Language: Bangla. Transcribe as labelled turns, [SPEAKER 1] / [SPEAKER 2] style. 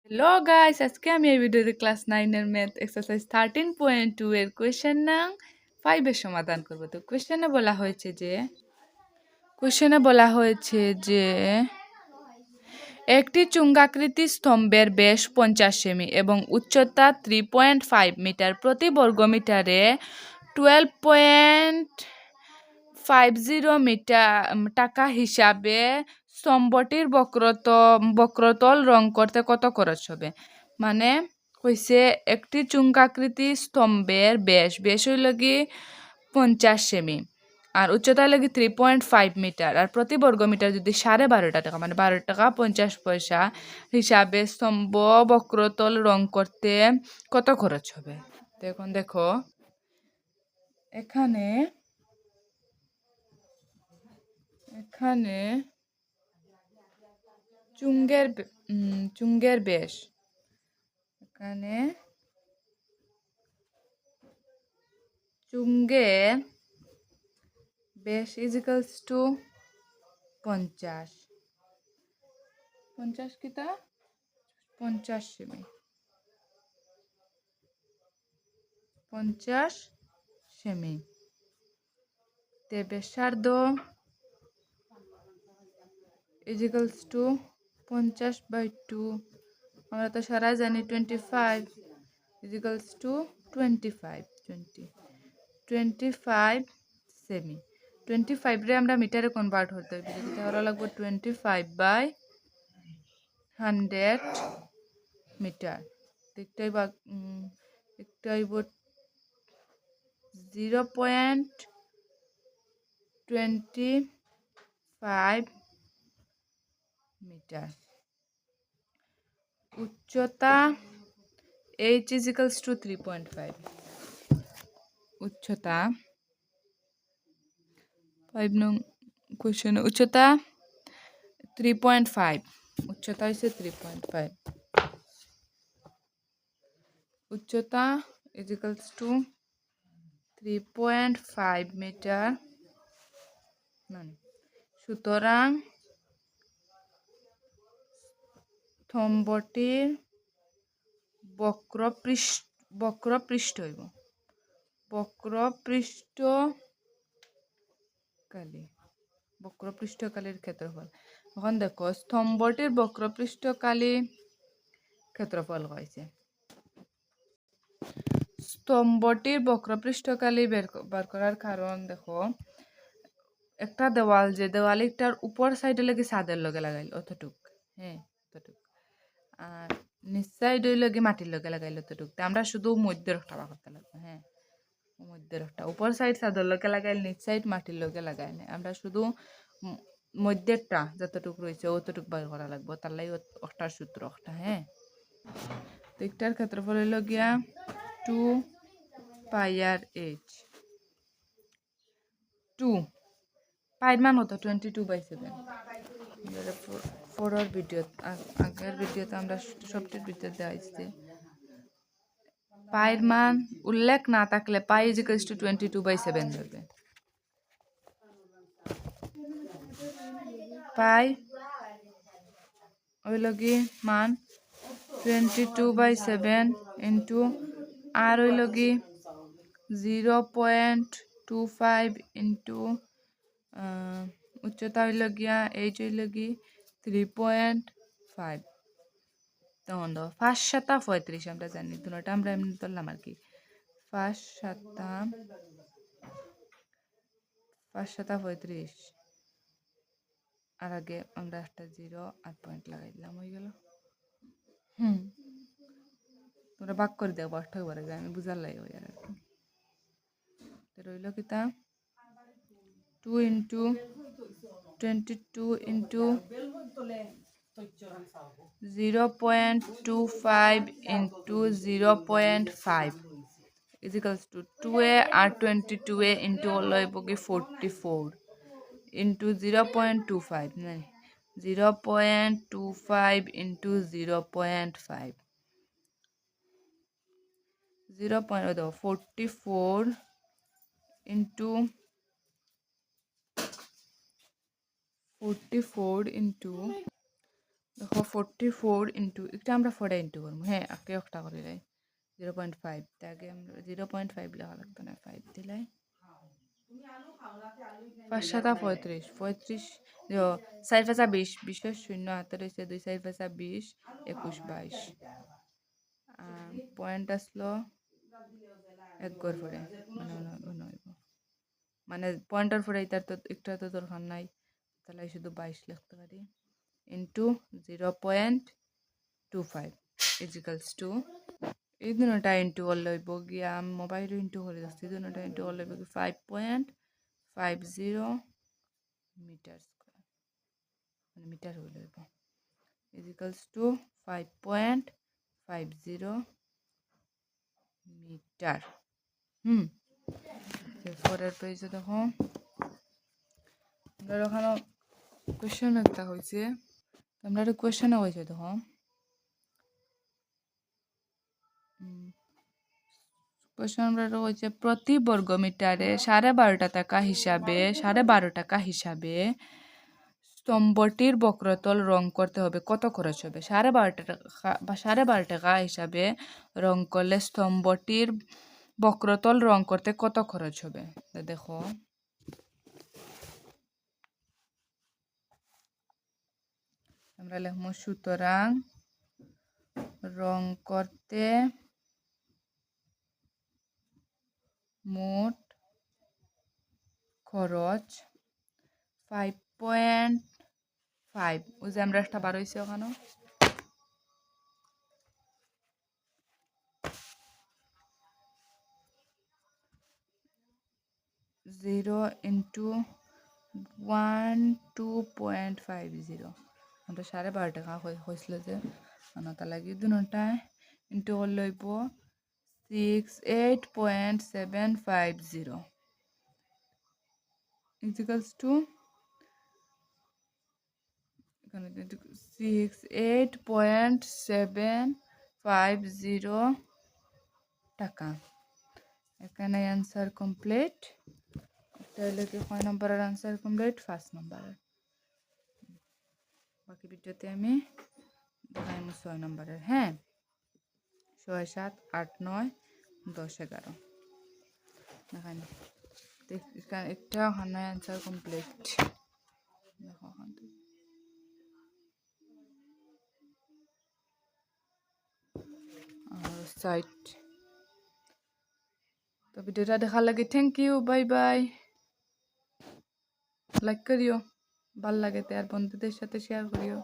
[SPEAKER 1] হ্যালো গাইস, আজকে আমি এই ভিডিওতে ক্লাস 9 এর ম্যাথ এক্সারসাইজ 13.2 এর কোয়েশ্চেন নং 5 এর সমাধান করব। তো কোয়েশ্চেনে বলা হয়েছে যে একটি চুঙ্গাকৃতি স্তম্ভের ব্যাস 50 সেমি এবং উচ্চতা 3.5 মিটার। প্রতি বর্গমিটারে 12.50 মিটার টাকা হিসাবে স্তম্ভটির বক্রতল রং করতে কত খরচ হবে? মানে হইছে একটি চুঙ্গাকৃতি স্তম্ভের ব্যাস হইল কি 50 সেমি আর উচ্চতা লাগে 3.5 মিটার আর প্রতি বর্গমিটার যদি 12.5 টাকা মানে 12 টাকা 50 পয়সা হিসাবে স্তম্ভ বক্রতল রং করতে কত খরচ হবে? তো এখন দেখো এখানে এখানে চুঙ্গের ব্যাস এখানে চুঙ্গের ব্যাস ইজিক্যালস টু 50 কিতা 50 সেমি 50 সেমি তে ব্যাসার্ধ ইজিক্যালস টু 50/2 আমরা তো সারা জানি 25 ইজিক্যালস টু 25 সেমি 25 রে আমরা মিটারে কনভার্ট করতে হবে তাহলে লাগবে 25/100 মিটার। একটাই 0.25 মিটার। উচ্চতা h ইজিক্যালস টু 3.5 উচ্চতা 5 নং কোশ্চেন উচ্চতা 3.5 উচ্চতা হইছে 3.5 উচ্চতা ইজিক্যালস টু 3.5 মিটার সুতরাং স্তম্ভটির বক্রপৃষ্ঠকালি বক্রপৃষ্ঠকালির ক্ষেত্রফল। এখন দেখো স্তম্ভটির বক্রপৃষ্ঠকালি ক্ষেত্রফল হয়েছে স্তম্ভটির বক্রপৃষ্ঠকালি বার করার কারণ দেখো একটা দেওয়াল যে দেওয়ালিটার উপর সাইডে লাগে ছাদের লগে লাগাইল অতটুক অতটুক আর নিচ সাইড হইলে মাটির লগে লাগাইল অতটুক আমরা শুধু মধ্যে রকটা করতে লাগবে মধ্যে রকটা উপর সাইড ছাদের লগে লাগাইল নিচ সাইড মাটির লগে লাগাই না আমরা শুধু মধ্যেরটা যতটুকু রয়েছে অতটুকু বার করা লাগবে তার লাগে অষ্টার সূত্র একটা তো একটার ক্ষেত্রফল হইল গিয়া 2πr/h 2 পাইর মান হতো 22/7 পরের ভিডিও আগের ভিডিওতে আমরা সবটির ভিতরে দেওয়া হয়েছে পাইর মান উল্লেখ না থাকলে পাই ইজিক্যালস টু 22/7 ধরবে পাই হইল কি মান 22/7 ইন্টু আর হইল কি 0.25 ইন্টু উচ্চতা হইল গিয়া এইচ হইল কি 3.5 তখন 5×7 = 35 আমরা জানি দুটোটা আমরা এমনি ধরলাম আর কি 5×7 আর আগে আমরা একটা 0 আর পয়েন্ট লাগাই দিলাম হয়ে গেল তোমরা ভাগ করে দেবো অষ্ট করে আমি বুঝার লাগে আর কি রইল কিতা 2 into 22 into 0.25 into 0.5 equals to 2a আর 22a ইন্টু হলো কি 44 ইন্টু 0.25 নাই 0.25 ইন্টু 0.5 44 ইন্টু 44 ইন্টু দেখো 44 ইন্টু একটা আমরা 4 ইন্টু করবো, হ্যাঁ আগে একটা করে যাই 0.5 আগে আমরা 0.5 লেখা লাগতো না, 5 দিলাই 5 7 35 35 4 5 20 20 শূন্য হাতে রয়েছে 2 4 5 20 21 22 পয়েন্ট আসলো এক গড় পরে মানে মানে পয়েন্টার পরে এটার তো একটা তো দরকার নাই, তাহলে শুধু 22 লিখতে পারি ইন্টু 0.25 ইজিক্যালস টু এই দুটা ইন্টু করলে হইব গিয়া মোবাইল ইন্টু করে যাচ্ছি, দুটা ইন্টু করলে হইব 5.50 মিটার স্কোয়ার মানে মিটার হইলে হইব ইজিক্যালস টু 5.50 মিটার। পরের পেজে দেখো আমরা ওখানে কোয়েশ্চেন একটা হয়েছে, আমরা একটা কোয়েশ্চেনও হয়েছে দেখো কোয়েশ্চেন আমরা হয়েছে প্রতি বর্গমিটারে 12.5 টাকা হিসাবে 12.5 টাকা হিসাবে স্তম্ভটির বক্রতল রং করতে হবে, কত খরচ হবে? 12.5 টাকা বা 12.5 টাকা হিসাবে রং করলে স্তম্ভটির বক্রতল রং করতে কত খরচ হবে? দেখো আমরা লিখবো সুতরাং রং করতে মোট খরচ 5.5 ওই যে আমরা একটা বার হয়েছে ওখানে 0 ইন্টু 1 2.50 আমরা 12.5 টাকা হয়েছিল যে তার লাগে দুটায় ইন্টু করলে হইব 68.750 ইজিক্যালস টু এখানে 68.750 টাকা। এখানে অ্যান্সার কমপ্লিট, তাহলে কি কয় নম্বরের অ্যান্সার কমপ্লিট? 1 নম্বরের। বাকি ভিডিওতে আমি দেখাই 6 নম্বরের, হ্যাঁ 6 7 8 9 10 11 দেখাই একটা ওখানে অ্যান্সার কমপ্লিট দেখো ওখান থেকে সাইট। তো ভিডিওটা দেখার লাগে thank you, bye bye. Like করিও, ভাল লাগে আর বন্ধুদের সাথে শেয়ার করিও।